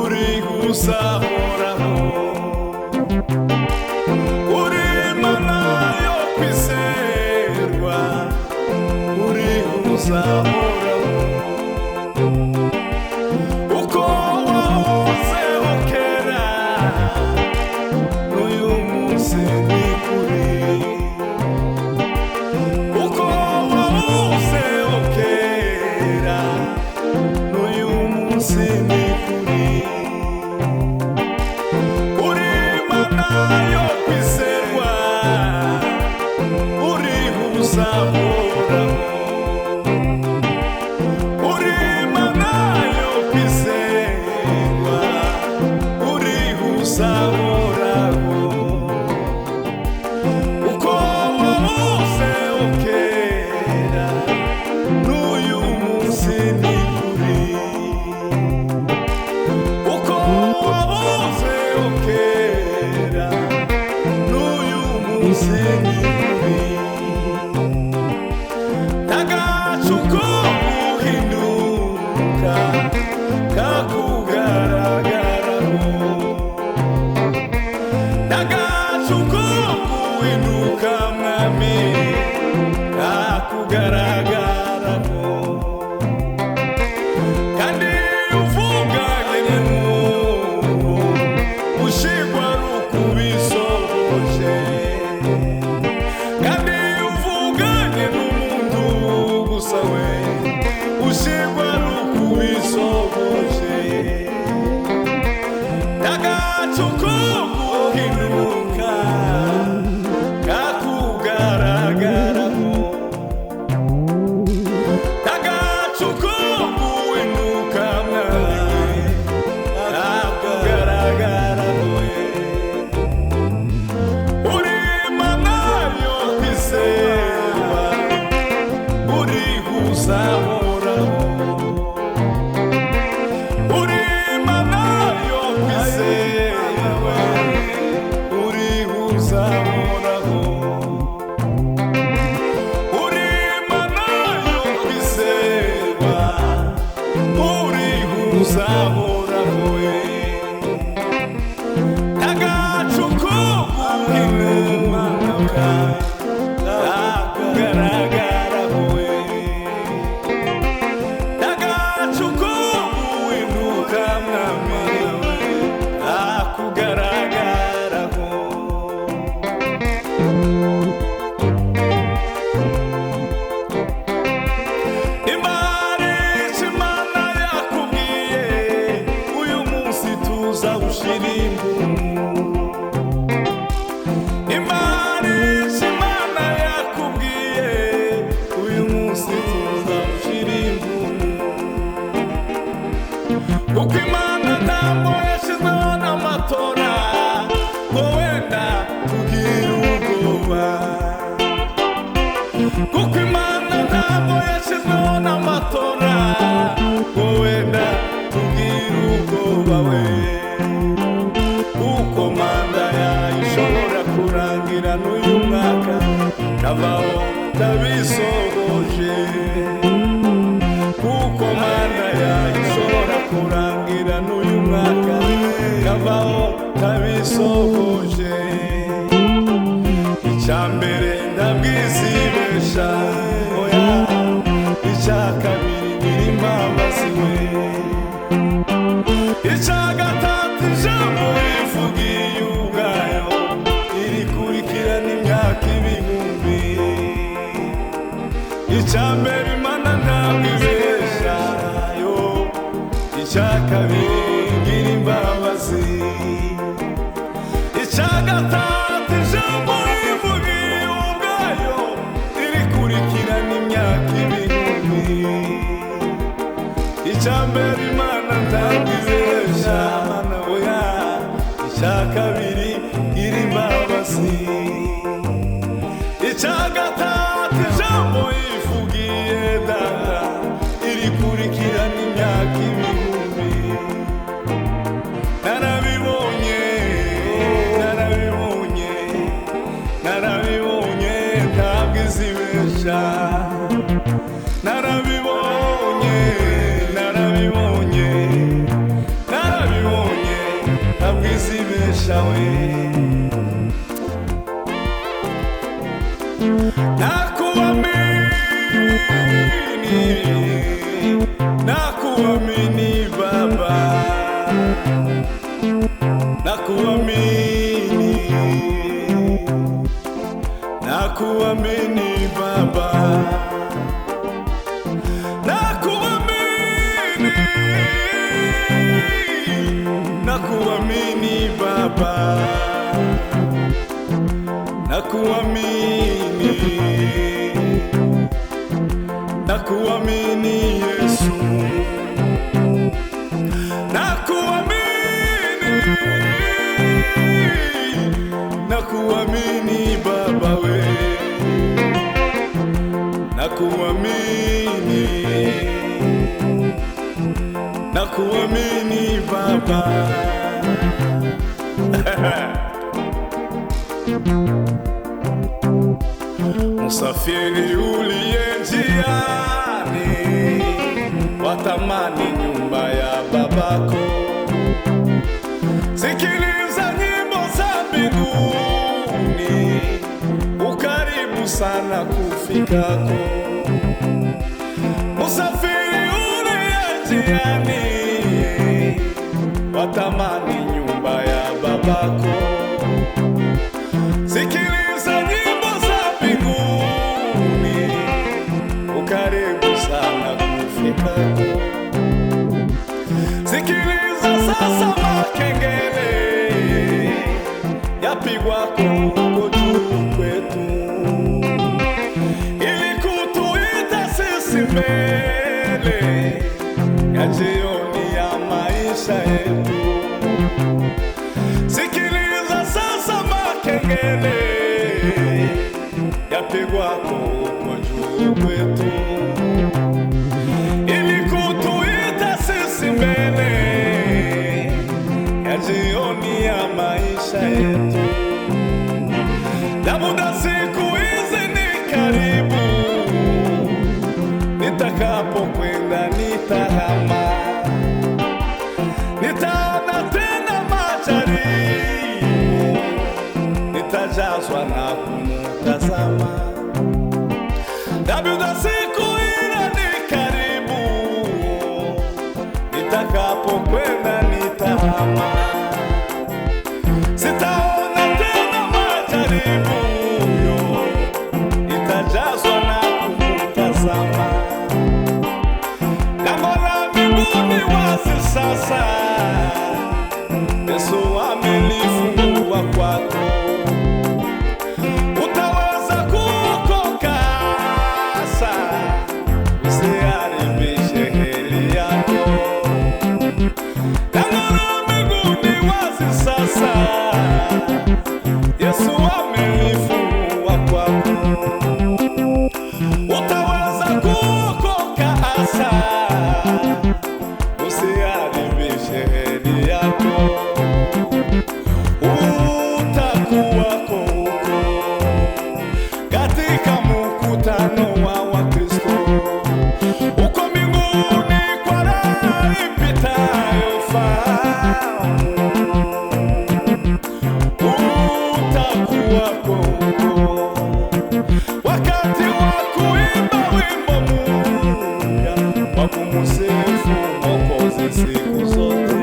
uri gusahoraho, uri Imana yo kwizerwa, uri gusahoraho, uko wahozeho kera n'uyu munsi ni kuri, uko wahozeho kera n'uyu munsi ni kuri, uri Imana yo kwizerwa, uri gusahoraho, uri Imana yo kwizerwa, uri gusahoraho, uko wahozeho kera n'uyu munsi ni kuri, uko wahozeho kera n'uyu munsi ni kuri, n'agacu ko guhinduka kakugaragaraho, n'agacu ko guhinduka mwami kakugaragaraho, kandi uvuganye n'uwo ushigwa rukubisohoje, kandi uvuganye n'umuntu gusa we ushigwa rukubisohoje, n'agacu ko guhinduka kakugaragaraho, n'agacu ko guhinduka mwami kakugaragaraho, uri Imana yo kwizerwa, uri gusahoraho, uri Imana yo kwizerwa, uri gusahoraho, uri Imana yo kwizerwa, uri gusahoraho, n'agacu ko guhinduka kakugaragaraho, n'agacu ko guhinduka mwami kakugaragaraho, imbarutso Imana yakubwiye uyu munsi tuzawushira impumu, imbarutso Imana yakubwiye uyu munsi tuzawushira impumu, kuko Imana ntabwo yashyizeho n'amatora ngo wenda tugire ubwoba, kuko Imana ntabwo yashyizeho n'amatora ngo wenda tugire ubwoba we, kuko manda yayo ishobora kurangira n'uyu mwaka kavaho tabisohoje, kuko manda yayo ishobora kurangira n'uyu mwaka kavaho tabisohoje, icyambere ndabwizibesha oya, icya kabiri ngira imbabazi we, icya gatatu ijambo rivugiye ubwayo irikurikirana imyaka ibihumbi, icya mbere Imana ntabwo ibesha yo, icya kabiri ngira imbabazi, icya gatatu ijambo rivugiye ubwayo irikurikirana imyaka ibihumbi, icya mbere Imana ntabwo ibesha oya, icya kabiri ngira imbabazi, icya gatatu ijambo rivugiye data irikurikirana imyaka ibihumbi, narabibonye narabibonye narabibonye ntabwo izibesha, narabibonye narabibonye we. Nakuamini Baba, nakuamini, nakuamini Baba, nakuamini, nakuamini Baba, nakuamini, nakuamini Yesu, nakuamini, nakuamini Baba we, nakuamini, nakuamini Baba. Msafiri uliye njiani, watamani nyumba ya babako. Sikiliza nyimbo za mbinguni, ukaribu sana kufikako. Msafiri uliye njiani, watamani nyumba ya babako. Sikiliza nyimbo za mbinguni, ukaribu sana kufikako. Sikiliza sasa makengele yapigwako huko juu kwetu, ili kutuita sisi mbele ya jioni ya maisha yetu. Sikiliza sasa makengele yapigwako huko juu kwetu, ili kutuita sisi mbele ya jioni ya maisha yetu. Na muda siku hizi ni karibu, nitakapokwenda nitahama, nitaona tena majaribu, nitajazwa na kumtazama. Na muda siku ile ni karibu, nitakapokwenda nitahama, sitaona tena majaribu, nitajazwa na kumtazama. Lango la mbinguni wazi sasa, Yesu amelifungua kwako. Utaweza kuokoka sasa, usiharibishe heri yako. Lango la mbinguni wazi sasa, Yesu amelifungua kwako. Utaweza kuokoka sasa, usiharibishe heri yako. Utakuwako huko katika mkutano wa Wakristo, uko mbinguni kwa raha ipitayo fahamu. Utakuwako huko wakati wa kuimba wimbo mpya wa kumsifu Mwokozi siku zote.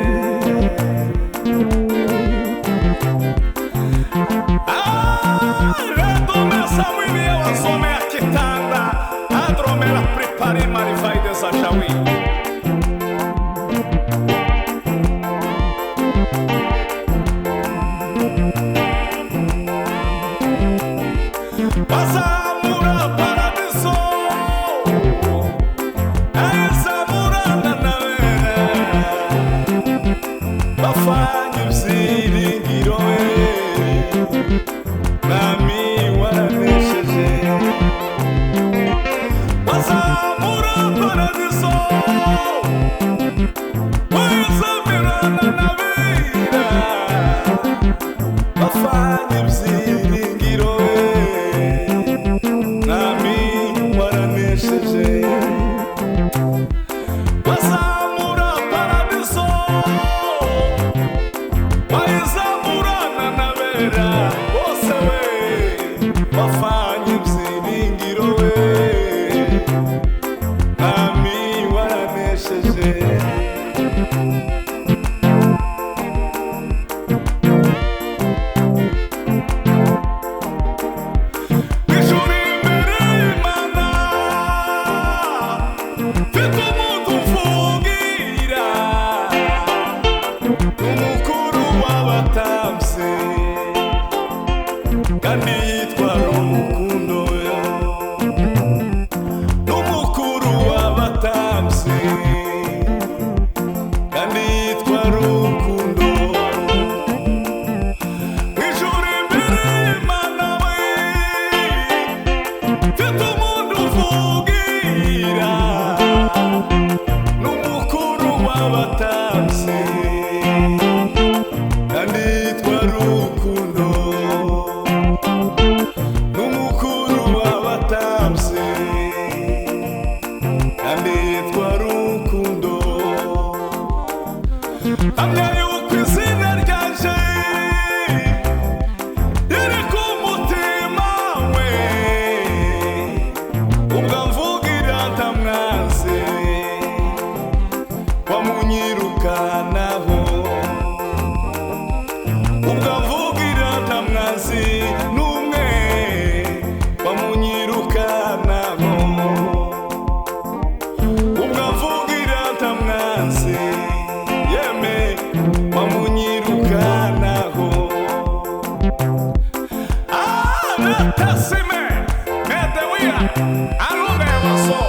Wafanye mfite umuntu mvugira n'umukuru w'abatambyi kandi yitwa Rukundo n'umukuru w'abatambyi kandi yitwa Rukundo ijuru imbere y'Imana we mfite umuntu mvugira n'umukuru w'abatambyi kandi yitwa Rukundo n'umukuru w'abatambyi kandi yitwa Rukundo hamya yuko izina ryaje riri ku mutima we ubwo mvugira ntamwanze wamunyirukanaho ubwo mvugira ntamwanzi n'umwe wamunyirukanaho ubwo mvugira ntamwanzi yeme wamunyirukanaho natasime medewia arume yawazo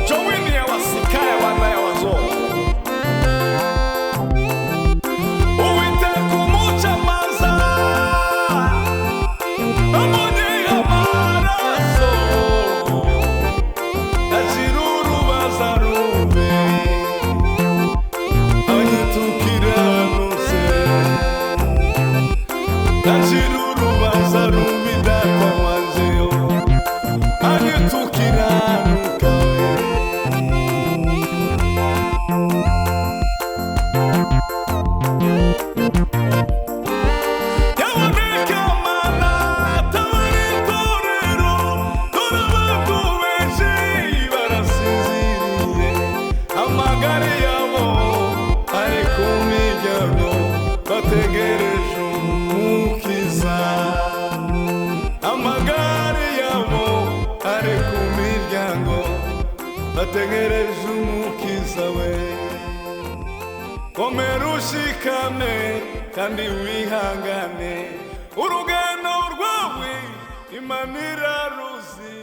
jowini yawasikaya wanda yawazo Uwiteka umucamanza amunyiga amaraso acira urubanza rube abanyitukiranutse acira urubanza rubi data wanjeyo abanyitukiranuka yaboneka mana atabara itorero dore abantu benshi barasinziriye amagare yabo ari ku miryango bategereje umukiza amagare yabo ari ku miryango bategereje umukiza we komera ushikame kandi wihangane urugendo rwawe Imana iraruzi